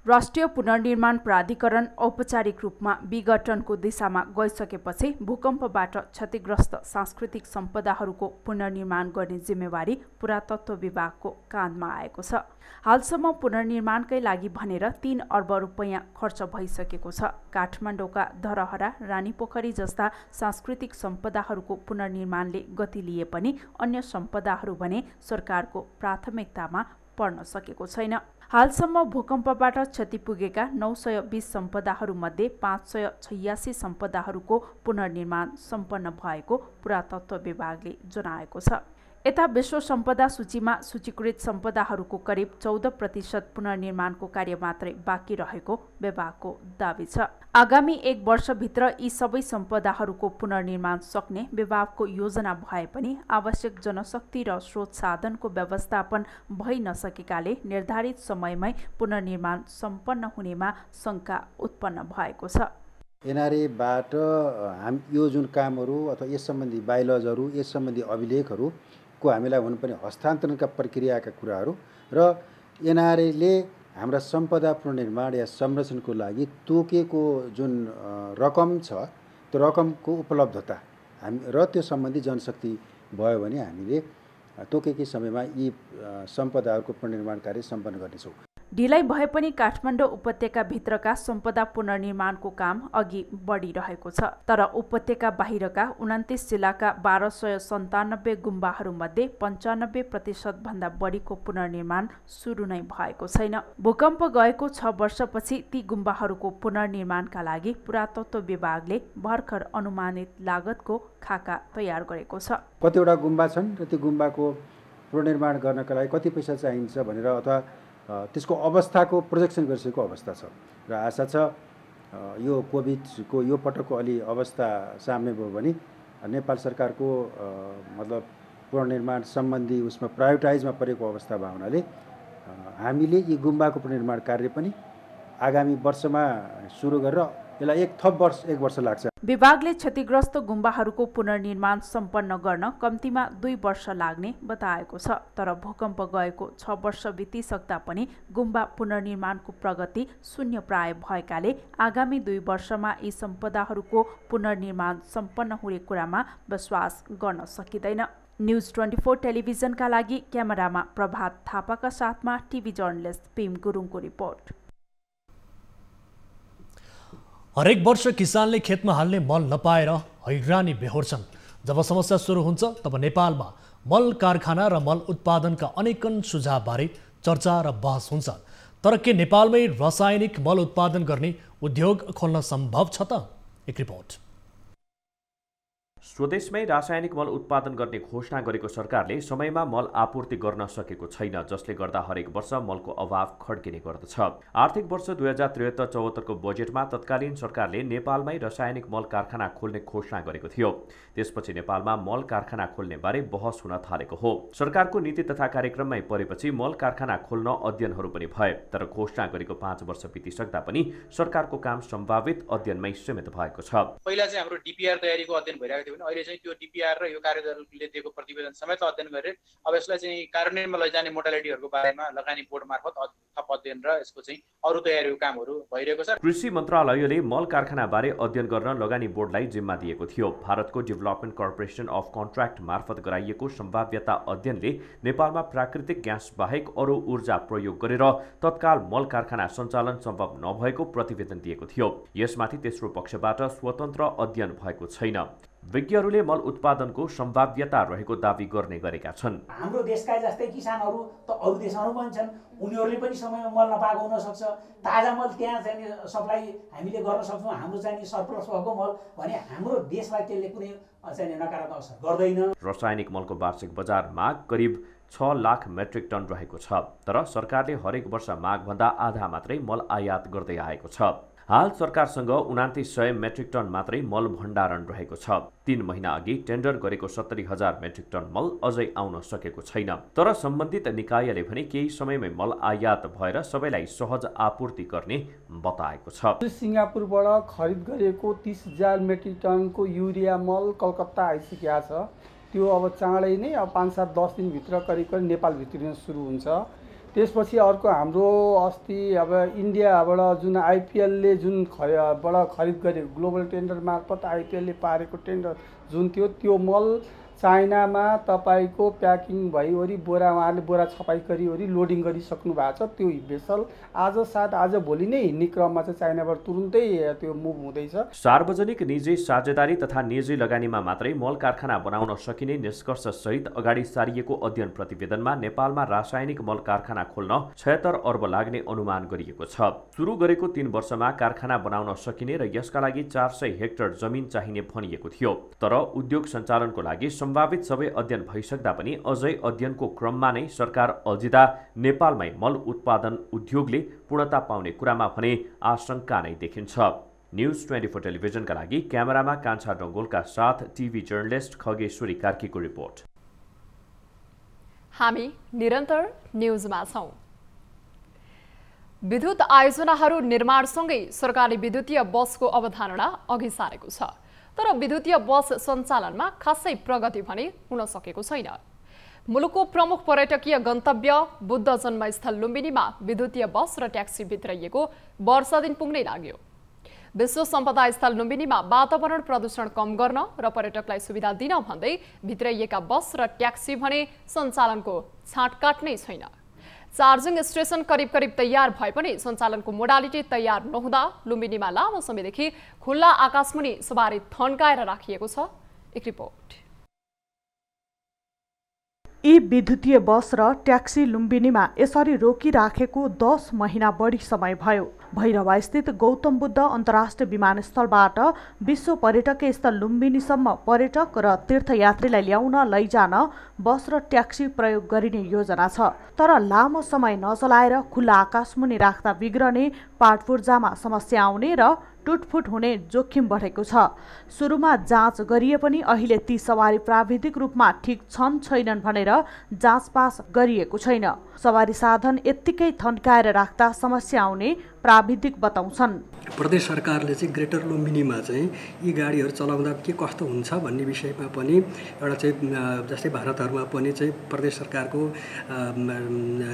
S16: राष्ट्रिय पुनर्निर्माण प्राधिकरण औपचारिक रूपमा विघटनको दिशामा गइसकेपछि भूकम्पबाट क्षतिग्रस्त सांस्कृतिक सम्पदाहरूको पुनर्निर्माण गर्ने जिम्मेवारी पुरातत्व विभागको काँधमा आएको छ। हालसम्म पुनर्निर्माणकै लागि भनेर 3 अर्ब रुपैयाँ खर्च भइसकेको छ। काठमाडौँका धरहरा, रानीपोखरी जस्ता सांस्कृतिक सम्पदाहरूको पुनर्निर्माणले गति लिए पनि अन्य सम्पदाहरू भने सरकारको प्राथमिकतामा पर्न सकेको छैन। हालसम्म भूकम्पबाट क्षति पुगेका 920 सम्पदाहरूमध्ये 586 सम्पदाहरूको पुनर्निर्माण सम्पन्न भएको पुरातत्व विभागले जनाएको छ। यता विश्व सम्पदा सूचीमा सूचीकृत सम्पदाहरूको करिब 14% पुनर्निर्माणको कार्य मात्रै बाँकी रहेको विभागको दावी छ। आगामी 1 वर्षभित्र यी सबै सम्पदाहरूको पुनर्निर्माण सक्ने विभागको योजना भए पनि आवश्यक जनशक्ति र स्रोत साधनको व्यवस्थापन भइ नसकेकाले निर्धारित समयमै पुनर्निर्माण सम्पन्न हुनेमा शङ्का उत्पन्न भएको छ।
S17: एनआरएबाट यो जुन कामहरू अथवा यस सम्बन्धी बाइलजहरू, यस सम्बन्धी अभिलेखहरूको हामीलाई हुनुपर्ने हस्तान्तरणका प्रक्रियाका कुराहरू र एनआरएले हाम्रा सम्पदा पुनर्निर्माण या संरक्षणको लागि तोकेको जुन रकम छ त्यो रकमको उपलब्धता र त्यो सम्बन्धी जनशक्ति भयो भने हामीले तोकेकै समयमा यी सम्पदाहरूको पुनर्निर्माण कार्य सम्पन्न गर्नेछौँ।
S16: ढिलाइ भए पनि काठमाडौँ उपत्यकाभित्रका सम्पदा पुनर्निर्माणको काम अघि बढिरहेको छ। तर उपत्यका बाहिरका 29 जिल्लाका 1297 गुम्बाहरूमध्ये 95% भन्दा बढीको पुनर्निर्माण सुरु नै भएको छैन। भूकम्प गएको 6 वर्षपछि ती गुम्बाहरूको पुनर्निर्माणका लागि पुरातत्व विभागले भर्खर अनुमानित लागतको खाका तयार गरेको छ।
S17: कतिवटा गुम्बा छन् र त्यो गुम्बाको पुनर्निर्माण गर्नका लागि कति पैसा चाहिन्छ भनेर अथवा त्यसको अवस्थाको प्रोजेक्सन गरिसकेको अवस्था छ र आशा छ यो कोभिडको यो पटकको अलि अवस्था साम्य भयो भने नेपाल सरकारको मतलब पुनर्निर्माण सम्बन्धी उसमा प्रायोरिटाइजमा परेको अवस्था भएको हुनाले हामीले यी गुम्बाको पुनर्निर्माण कार्य पनि आगामी वर्षमा सुरु गरेर यसलाई 1 वर्ष लाग्छ।
S16: विभागले क्षतिग्रस्त गुम्बाहरूको पुनर्निर्माण सम्पन्न गर्न कम्तीमा 2 वर्ष लाग्ने बताएको छ। तर भूकम्प गएको 6 वर्ष बितिसक्दा पनि गुम्बा पुनर्निर्माणको प्रगति शून्य प्राय भएकाले आगामी 2 वर्षमा यी सम्पदाहरूको पुनर्निर्माण सम्पन्न हुने कुरामा विश्वास गर्न सकिँदैन। न्युज 24 टेलिभिजनका लागि क्यामेरामा प्रभात थापाका साथमा टिभी जर्नलिस्ट पिम गुरुङको रिपोर्ट।
S1: हरेक वर्ष किसानले खेतमा हाल्ने मल नपाएर हैरानी बेहोर्छन्। जब समस्या सुरु हुन्छ तब नेपालमा मल कारखाना र मल उत्पादनका अनेकन सुझावबारे चर्चा र बहस हुन्छ। तर के नेपालमै रासायनिक मल उत्पादन गर्ने उद्योग खोल्न सम्भव छ त? एक रिपोर्ट।
S8: स्वदेशमै रासायनिक मल उत्पादन गर्ने घोषणा गरेको सरकारले समयमा मल आपूर्ति गर्न सकेको छैन, जसले गर्दा हरेक वर्ष मलको अभाव खड्किने गर्दछ। आर्थिक वर्ष 2073-74 को बजेटमा तत्कालीन सरकारले नेपालमै रासायनिक मल कारखाना खोल्ने घोषणा गरेको थियो। त्यसपछि नेपालमा मल कारखाना खोल्ने बारे बहस हुन थालेको हो। सरकारको नीति तथा कार्यक्रममै परेपछि मल कारखाना खोल्न अध्ययनहरू पनि भए। तर घोषणा गरेको 5 वर्ष बितिसक्दा पनि सरकारको काम सम्भावित अध्ययनमै सीमित भएको छ।
S18: पहिला चाहिँ हाम्रो डिपिआर तयारीको अध्ययन भइरहेको थियो भने अहिले चाहिँ त्यो डिपिआर र यो कार्यदलले दिएको प्रतिवेदन समेत अध्ययन गरेर अब यसलाई चाहिँ कार्यान्वयनमा लैजाने मोडालिटीहरूको बारेमा लगानी बोर्ड मार्फत थप अध्ययन र यसको चाहिँ अरू तयारीको कामहरू भइरहेको छ।
S8: कृषि मन्त्रालयले मल कारखाना बारे अध्ययन गर्न लगानी बोर्डलाई जिम्मा दिएको थियो। भारतको डेभलपमेन्ट कर्पोरेसन अफ कन्ट्र्याक्ट मार्फत गराइएको सम्भाव्यता अध्ययनले नेपालमा प्राकृतिक ग्यास बाहेक अरू ऊर्जा प्रयोग गरेर तत्काल मल कारखाना सञ्चालन सम्भव नभएको प्रतिवेदन दिएको थियो। यसमाथि तेस्रो पक्षबाट स्वतन्त्र अध्ययन भएको छैन। विज्ञहरूले मल उत्पादनको सम्भाव्यता रहेको दावी गर्ने गरेका छन्।
S19: हाम्रो देशका जस्तै किसानहरू त अरू देशहरू पनि छन्, उनीहरूले पनि समयमा मल नपाएको हुन सक्छ। ताजा मल त्यहाँ चाहिँ सप्लाई हामीले गर्न सक्छौँ, हाम्रो चाहिँ सरप्लस भएको मल भने हाम्रो देशलाई त्यसले कुनै चाहिँ नकारात्मक असर गर्दैन।
S8: रासायनिक मलको वार्षिक बजार माग करिब 6 लाख मेट्रिक टन रहेको छ। तर सरकारले हरेक वर्ष मागभन्दा आधा मात्रै मल आयात गर्दै आएको छ। हाल सरकारसँग 2900 मेट्रिक टन मात्रै मल भण्डारण रहेको छ। 3 महिना अघि टेन्डर गरेको 70,000 मेट्रिक टन मल अझै आउन सकेको छैन। तर सम्बन्धित निकायले भने केही समयमै मल आयात भएर सबैलाई सहज आपूर्ति गर्ने बताएको छ।
S20: सिङ्गापुरबाट खरिद गरेको 30,000 मेट्रिक टनको युरिया मल कलकत्ता आइसकेको छ। त्यो अब चाँडै नै अब 5-7-10 दिनभित्र करिब नेपाल भित्रिन सुरु हुन्छ। त्यसपछि अर्को हाम्रो अस्ति अब इन्डियाबाट जुन आइपिएलले जुन बाट खरिद गरे ग्लोबल टेन्डर मार्फत आइपिएलले पारेको टेन्डर जुन थियो त्यो मल चाइनामा तपाईँको प्याकिङ भइवरी बोरा उहाँहरूले बोरा छपाई गरिवरी लोडिङ गरिसक्नु भएको छ। त्यो भेसल आज भोलि नै हिँड्ने क्रममा चाहिँ चाइनाबाट तुरुन्तै त्यो मुभ हुँदैछ।
S8: सार्वजनिक निजी साझेदारी तथा निजी लगानीमा मात्रै मल कारखाना बनाउन सकिने निष्कर्ष सहित अगाडि सारिएको अध्ययन प्रतिवेदनमा नेपालमा रासायनिक मल कारखाना खोल्न 76 अर्ब लाग्ने अनुमान गरिएको छ। सुरु गरेको 3 वर्षमा कारखाना बनाउन सकिने र यसका लागि 400 हेक्टर जमिन चाहिने भनिएको थियो। तर उद्योग सञ्चालनको लागि सम्भावित सबै अध्ययन भइसक्दा पनि अझै अध्ययनको क्रममा नै सरकार अल्झिँदा नेपालमै मल उत्पादन उद्योगले पूर्णता पाउने कुरामा भने आशंका नै देखिन्छ। न्युज 24 टेलिभिजनका लागि क्यामेरामा कान्छा डङ्गोलका साथ टिभी जर्नलिस्ट खगेश्वरी कार्कीको रिपोर्ट।
S2: हामी निरन्तर न्युजमा छौं। विद्युत आयोजनाहरू निर्माणसँगै सरकारले विद्युतीय बसको अवधारणा अघि सारेको छ। तर विद्युतीय बस सञ्चालनमा खासै प्रगति भने हुन सकेको छैन। मुलुकको प्रमुख पर्यटकीय गन्तव्य बुद्ध जन्मस्थल लुम्बिनीमा विद्युतीय बस र ट्याक्सी भित्राइएको वर्ष दिन पुग्नै लाग्यो। विश्व सम्पदा स्थल लुम्बिनीमा वातावरण प्रदूषण कम गर्न र पर्यटकलाई सुविधा दिन भन्दै भित्राइएका बस र ट्याक्सी भने सञ्चालनको छाँटकाट नै छैन। चार्जिङ स्टेसन करिब तयार भए पनि सञ्चालनको मोडालिटी तयार नहुँदा लुम्बिनीमा लामो समयदेखि खुल्ला आकाशमुनि सवारी थन्काएर राखिएको छ। एक रिपोर्ट।
S21: यी विद्युतीय बस र ट्याक्सी लुम्बिनीमा यसरी रोकिराखेको 10 महिना बढी समय भयो। भैरवा स्थित गौतम बुद्ध अन्तर्राष्ट्रिय विमानस्थलबाट विश्व पर्यटकीय स्थल लुम्बिनीसम्म पर्यटक र तीर्थयात्रीलाई ल्याउन लैजान बस र ट्याक्सी प्रयोग गरिने योजना छ। तर लामो समय नचलाएर खुल्ला आकाशमुनि राख्दा बिग्रने, पाटपुर्जामा समस्या आउने र टुटफुट हुने जोखिम बढेको छ। सुरुमा जाँच गरिए पनि अहिले ती सवारी प्राविधिक रूपमा ठिक छन् छैनन् भनेर जाँच पास गरिएको छैन। सवारी साधन यत्तिकै थन्काएर राख्दा समस्या आउने प्राविधिक बताउँछन्।
S22: प्रदेश सरकारले चाहिँ ग्रेटर लुम्बिनीमा चाहिँ यी गाडीहरू चलाउँदा के कस्तो हुन्छ भन्ने विषयमा पनि एउटा चाहिँ जस्तै भारतहरूमा पनि चाहिँ प्रदेश सरकारको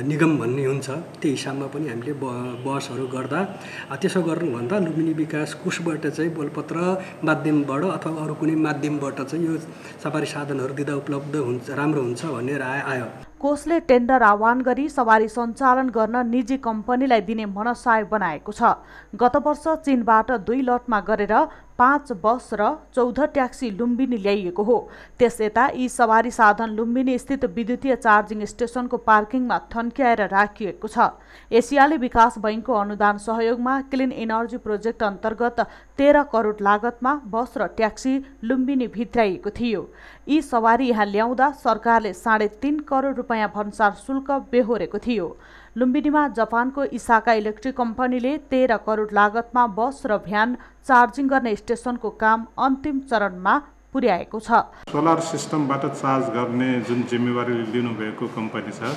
S22: निगम भन्ने हुन्छ, त्यो हिसाबमा पनि हामीले बसहरू गर्दा त्यसो गर्नुभन्दा लुम्बिनी विकास कोषबाट चाहिँ बोलपत्र माध्यमबाट अथवा अरू कुनै माध्यमबाट चाहिँ यो सवारी साधनहरू दिँदा उपलब्ध हुन्छ, राम्रो हुन्छ भनेर आयो।
S21: कोषले टेन्डर आह्वान गरी सवारी सञ्चालन गर्न निजी कम्पनीलाई दिने मनसाय बनाएको छ। गत वर्ष चीनबाट 2 लटमा गरेर 5 बस र 14 ट्याक्सी लुम्बिनी ल्याइएको हो। त्यस यता यी सवारी साधन लुम्बिनी स्थित विद्युतीय चार्जिङ स्टेसनको पार्किङमा थन्क्याएर राखिएको छ। एसियाली विकास बैङ्कको अनुदान सहयोगमा क्लिन एनर्जी प्रोजेक्ट अन्तर्गत 13 करोड लागतमा बस र ट्याक्सी लुम्बिनी भित्राइएको थियो। यी सवारी यहाँ ल्याउँदा सरकारले 3.5 करोड रुपैयाँ भन्सार शुल्क बेहोरेको थियो। लुम्बिनीमा जापानको इसाका इलेक्ट्रिक कम्पनीले 13 करोड लागतमा बस र भ्यान चार्जिङ गर्ने स्टेसनको काम अन्तिम चरणमा पुर्याएको छ।
S9: सोलर सिस्टमबाट चार्ज गर्ने जुन जिम्मेवारी लिनुभएको कम्पनी छ,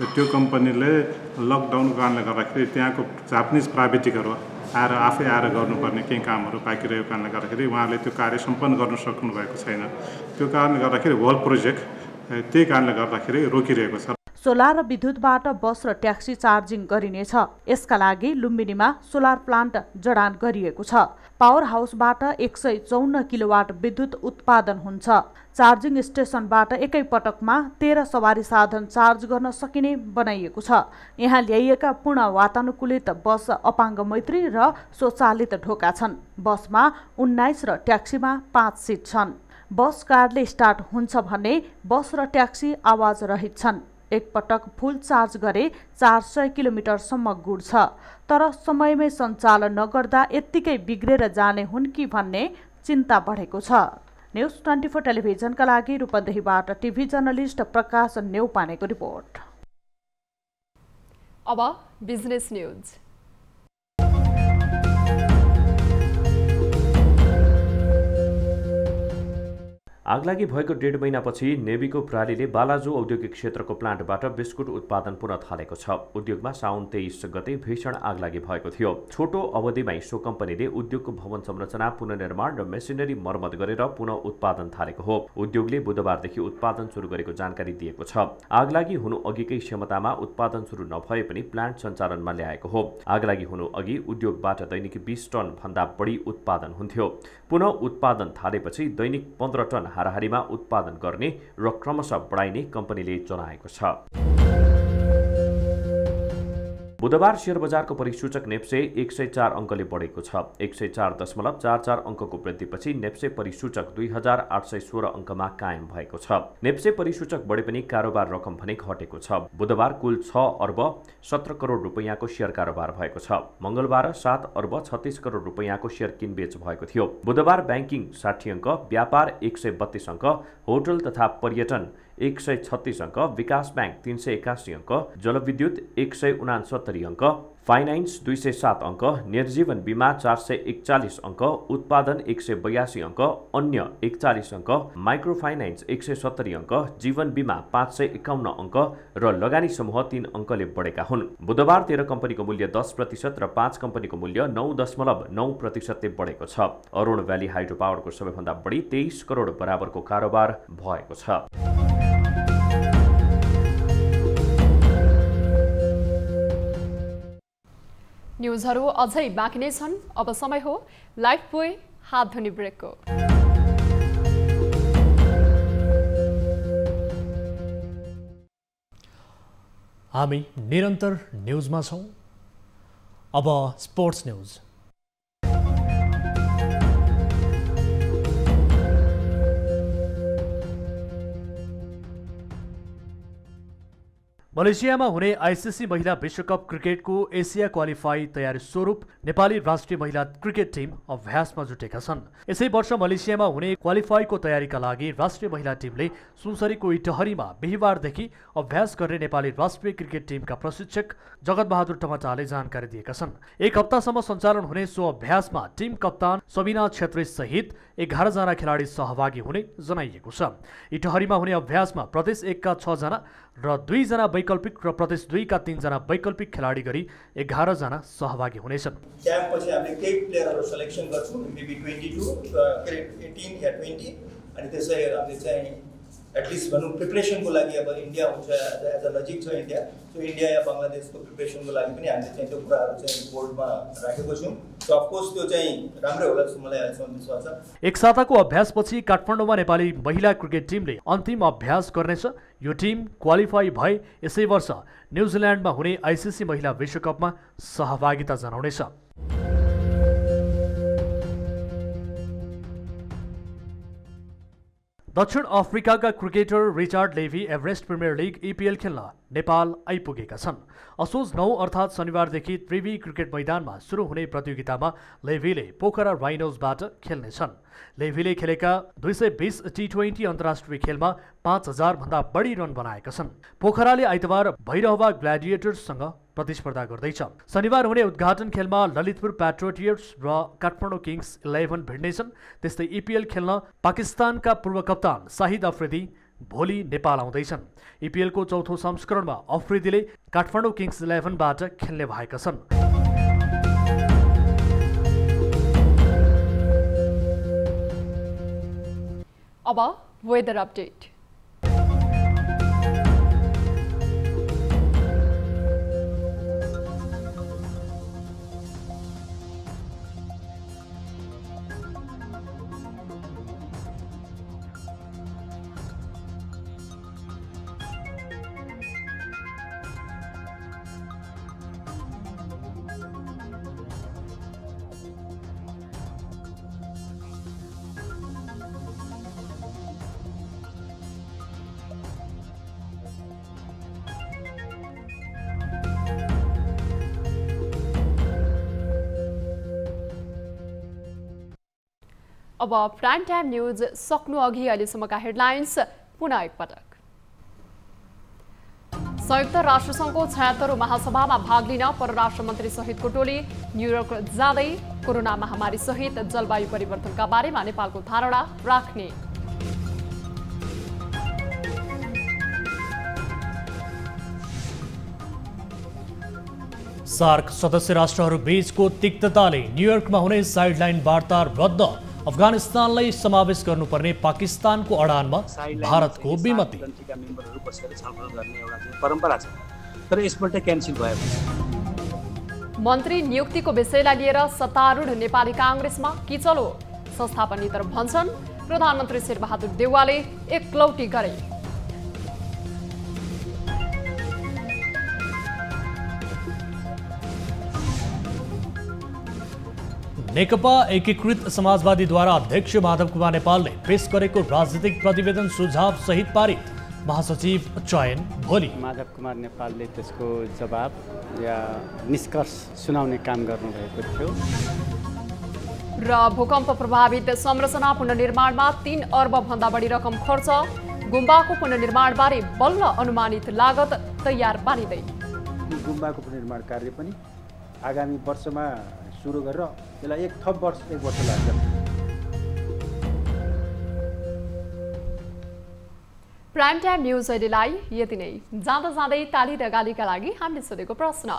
S9: त्यो कम्पनीले लकडाउनको कारणले गर्दाखेरि त्यहाँको जापानिज प्राविधिकहरू आफै आएर गर्नुपर्ने केही कामहरू बाँकी रहेको कारणले गर्दाखेरि उहाँले त्यो कार्य सम्पन्न गर्न सक्नुभएको छैन। त्यो कारणले गर्दाखेरि होल प्रोजेक्ट त्यही कारणले गर्दाखेरि रोकिरहेको छ।
S21: सोलर र विद्युतबाट बस र ट्याक्सी चार्जिङ गरिनेछ। यसका लागि लुम्बिनीमा सोलर प्लान्ट जडान गरिएको छ। पावर हाउसबाट 154 किलोवाट विद्युत उत्पादन हुन्छ। चार्जिङ स्टेसनबाट एकै पटकमा 13 सवारी साधन चार्ज गर्न सकिने बनाइएको छ। यहाँ ल्याइएका पूर्ण वातानुकूलित बस अपाङ्ग मैत्री र स्वचालित ढोका छन्। बसमा 19 र ट्याक्सीमा 5 सिट छन्। बस कार्डले स्टार्ट हुन्छ भने बस र ट्याक्सी आवाज रहित छन्। एक पटक फुल चार्ज गरे 400 किलोमिटरसम्म गुड्छ। तर समयमै सञ्चालन नगर्दा यत्तिकै बिग्रेर जाने हुन् कि भन्ने चिन्ता बढेको छ। न्युज 24 टेलिभिजनका लागि रूपन्देहीबाट टिभी जर्नलिस्ट प्रकाश नेउपानेको रिपोर्ट।
S2: अब बिजनेस न्युज।
S8: आगलागी भएको 1.5 महिनापछि नेवीको प्रहरीले बालाजु औद्योगिक क्षेत्रको प्लान्टबाट बिस्कुट उत्पादन पुनः थालेको छ। उद्योगमा साउन 23 गते भीषण आगलागी भएको थियो। छोटो अवधिमै सो कम्पनीले उद्योगको भवन संरचना पुनर्निर्माण र मेसिनरी मर्मत गरेर पुनः उत्पादन थालेको हो। उद्योगले बुधबारदेखि उत्पादन सुरु गरेको जानकारी दिएको छ। आगलागी हुनु अघिकै क्षमतामा उत्पादन सुरु नभए पनि प्लान्ट सञ्चालनमा ल्याएको हो। आगलागी हुनु अघि उद्योगबाट दैनिक 20 टन भन्दा बढी उत्पादन हुन्थ्यो। पुनः उत्पादन थालेपछि दैनिक 15 टन हाराहारीमा उत्पादन गर्ने र क्रमशः बढाइने कम्पनीले जनाएको छ। बुधबार शेयर बजारको परिसूचक नेप्से 104 अङ्कले बढेको छ। 104.44 अङ्कको वृद्धिपछि नेप्से परिसूचक 2816 अङ्कमा कायम भएको छ। नेप्से परिसूचक बढे पनि कारोबार रकम भने घटेको छ। बुधबार कुल 6 अर्ब 17 करोड रुपैयाँको शेयर कारोबार भएको छ। मङ्गलबार 7 अर्ब 36 करोड रुपैयाँको शेयर किनबेच भएको थियो। बुधबार ब्याङ्किङ 60 अङ्क, व्यापार 132 अङ्क, होटल तथा पर्यटन 136 अङ्क, विकास ब्याङ्क 381 अङ्क, जलविद्युत 169 अङ्क, फाइनान्स 207 अङ्क, निर्जीवन बिमा 441 अङ्क, उत्पादन 182 अङ्क, अन्य 41 अङ्क, माइक्रो फाइनान्स 170 अङ्क, जीवन बिमा 551 अङ्क र लगानी समूह 3 अङ्कले बढेका हुन्। बुधबार 13 कम्पनीको मूल्य 10% र 5 कम्पनीको मूल्य 9.9% बढेको छ। अरुण भ्याली हाइड्रो पावरको सबैभन्दा बढी 23 करोड बराबरको कारोबार भएको छ।
S2: न्युजहरू अझै बाँकी नै छन्। अब समय हो लाइफ बोय हात धुने ब्रेकको।
S1: हामी निरन्तर न्युजमा छौँ। अब स्पोर्ट्स न्युज। मलेसियामा हुने आइसिसी महिला विश्वकप क्रिकेटको एसिया क्वालिफाई तयारी स्वरूप नेपाली राष्ट्रिय महिला क्रिकेट टिम अभ्यासमा जुटेका छन्। यसै वर्ष मलेसियामा हुने क्वालिफाईको तयारीका लागि राष्ट्रिय महिला टिमले सुनसरीको इटहरीमा बिहिबारदेखि अभ्यास गर्ने नेपाली राष्ट्रिय क्रिकेट टिमका प्रशिक्षक जगतबहादुर टमाटाले जानकारी दिएका छन्। एक हप्तासम्म सञ्चालन हुने सो अभ्यासमा टिम कप्तान सबिना छेत्री सहित 11 जना खेलाडी सहभागी हुने जनाइएको छ। इटहरीमा हुने अभ्यासमा प्रदेश 1 का 6 जना र 2 जना वैकल्पिक र प्रदेश 2 का 3 जना वैकल्पिक खेलाडी गरी 11 जना सहभागी हुनेछन्।
S5: क्याम्पपछि हामीले केही प्लेयरहरू सिलेक्सन गर्छौँ, मेबी 22 18 या 20, अनि त्यसै हामीले चाहिँ एटलिस्ट भनौँ प्रिपरेसनको लागि अब इन्डिया हुन्छ एज अ नजिक छ इन्डिया, सो इन्डिया या बङ्गलादेशको प्रिपरेसनको लागि पनि हामीले चाहिँ त्यो कुराहरू चाहिँ बोर्डमा राखेको छौँ। सो अफकोर्स त्यो चाहिँ राम्रै होला जस्तो मलाई अहिलेसम्म विश्वास छ।
S1: एक साताको अभ्यासपछि काठमाडौँमा नेपाली महिला क्रिकेट टिमले अन्तिम अभ्यास गर्नेछ। यो टिम क्वालिफाई भए यसै वर्ष न्युजिल्यान्डमा हुने आइसिसी महिला विश्वकपमा सहभागिता जनाउनेछ। दक्षिण अफ्रिकाका क्रिकेटर रिचार्ड लेभी एभरेस्ट प्रिमियर लिग EPL खेल्न नेपाल आइपुगेका छन्। असोज 9 अर्थात् शनिबारदेखि त्रिवी क्रिकेट मैदानमा सुरु हुने प्रतियोगितामा लेभीले पोखरा राइनोजबाट खेल्नेछन्। लेभीले खेलेका 220 T20 अन्तर्राष्ट्रिय खेलमा 5000 भन्दा बढी रन बनाएका छन्। पोखराले आइतबार भैरहवा ग्ल्याडिएटर्ससँग प्रतिस्पर्धा गर्दैछ। शनिबार हुने उद्घाटन खेलमा ललितपुर प्याट्रियट्स र काठमाडौँ किङ्स 11 भिड्नेछन्। त्यस्तै EPL खेल्न पाकिस्तानका पूर्व कप्तान शाहिद अफ्रिदी भोलि नेपाल आउँदैछन्। EPL को चौथो संस्करणमा अफ्रिदीले काठमाडौँ किङ्स 11बाट खेल्ने भएका छन्।
S2: अब वेदर अपडेट। अब प्राइम टाइम न्यूज सक्नु अघि अहिलेसम्मका हेडलाइन्स पुनः एकपटक। संयुक्त राष्ट्रसङ्घको 76औं महासभामा भाग लिन परराष्ट्र मन्त्री सहितको टोली न्युयोर्क जाँदै कोरोना महामारी सहित जलवायु परिवर्तनका बारेमा नेपालको धारणा राख्ने।
S1: सार्क सदस्य राष्ट्रहरू बीचको तिक्तताले न्युयोर्कमा हुने साइडलाइन वार्ता रद्द, अफगानिस्तानलाई समावेश गर्नुपर्ने पाकिस्तानको अडानमा भारतको विमति।
S6: मेम्बरहरू बसेर छलफल गर्ने एउटा परम्परा छ, तर यसपल्ट क्यान्सल भयो।
S2: मन्त्री नियुक्तिको विषयलाई लिएर सत्तारूढ नेपाली काङ्ग्रेसमा किचलो। संस्थापन नेता भन्छन् प्रधानमन्त्री शेरबहादुर देउवाले एकलौटी गरे।
S1: नेकपा एकीकृत समाजवादीद्वारा अध्यक्ष माधव कुमार नेपालले पेश गरेको राजनीतिक प्रतिवेदन सुझाव सहित पारित, महासचिव चयन भोलि।
S3: माधव कुमार नेपालले त्यसको जवाब या निष्कर्ष सुनाउने काम गर्नुभएको थियो।
S2: र भूकम्प प्रभावित संरचना पुनर्निर्माणमा 3 अर्ब भन्दा बढी रकम खर्च, गुम्बाको पुनर्निर्माणबारे बल्ल अनुमानित लागत तयार पारिँदै।
S17: गुम्बाको पुनर्निर्माण कार्य पनि आगामी वर्षमा सुरु गरेर त्यसलाई एक वर्ष लाग्छ।
S2: प्राइम टाइम न्युज अहिलेलाई यति नै। जाँदा जाँदै ताली र गालीका लागि हामीले सोधेको प्रश्न,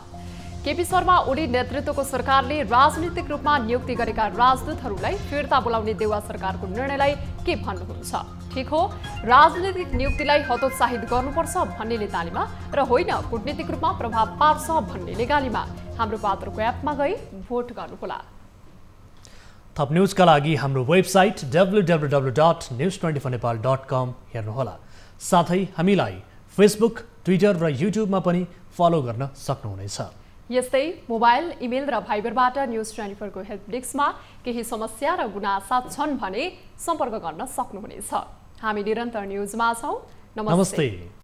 S2: केपी शर्मा ओली नेतृत्वको सरकारले राजनीतिक रूपमा नियुक्ति गरेका राजदूतहरूलाई फिर्ता बोलाउने देउवा सरकारको निर्णयलाई के भन्नुहुन्छ? ठिक हो, राजनीतिक नियुक्तिलाई हतोत्साहित गर्नुपर्छ भन्नेले तालीमा र होइन कूटनीतिक रूपमा प्रभाव पार्छ भन्नेले गालीमा। हाम्रो पात्रको एपमा गई भोट गर्नुहोला।
S1: थप न्युजका लागि हाम्रो वेबसाइट www.news24nepal.com हेर्नुहोला। साथै हामीलाई फेसबुक, ट्विटर र युट्युबमा पनि फलो गर्न सक्नुहुनेछ।
S2: यस्तै मोबाइल, इमेल र भाइबरबाट न्युज 24 को हेल्प डेस्कमा केही समस्या र गुनासा छन् भने सम्पर्क गर्न सक्नुहुनेछ। हामी निरन्तर न्युजमा छौँ। नमस्ते।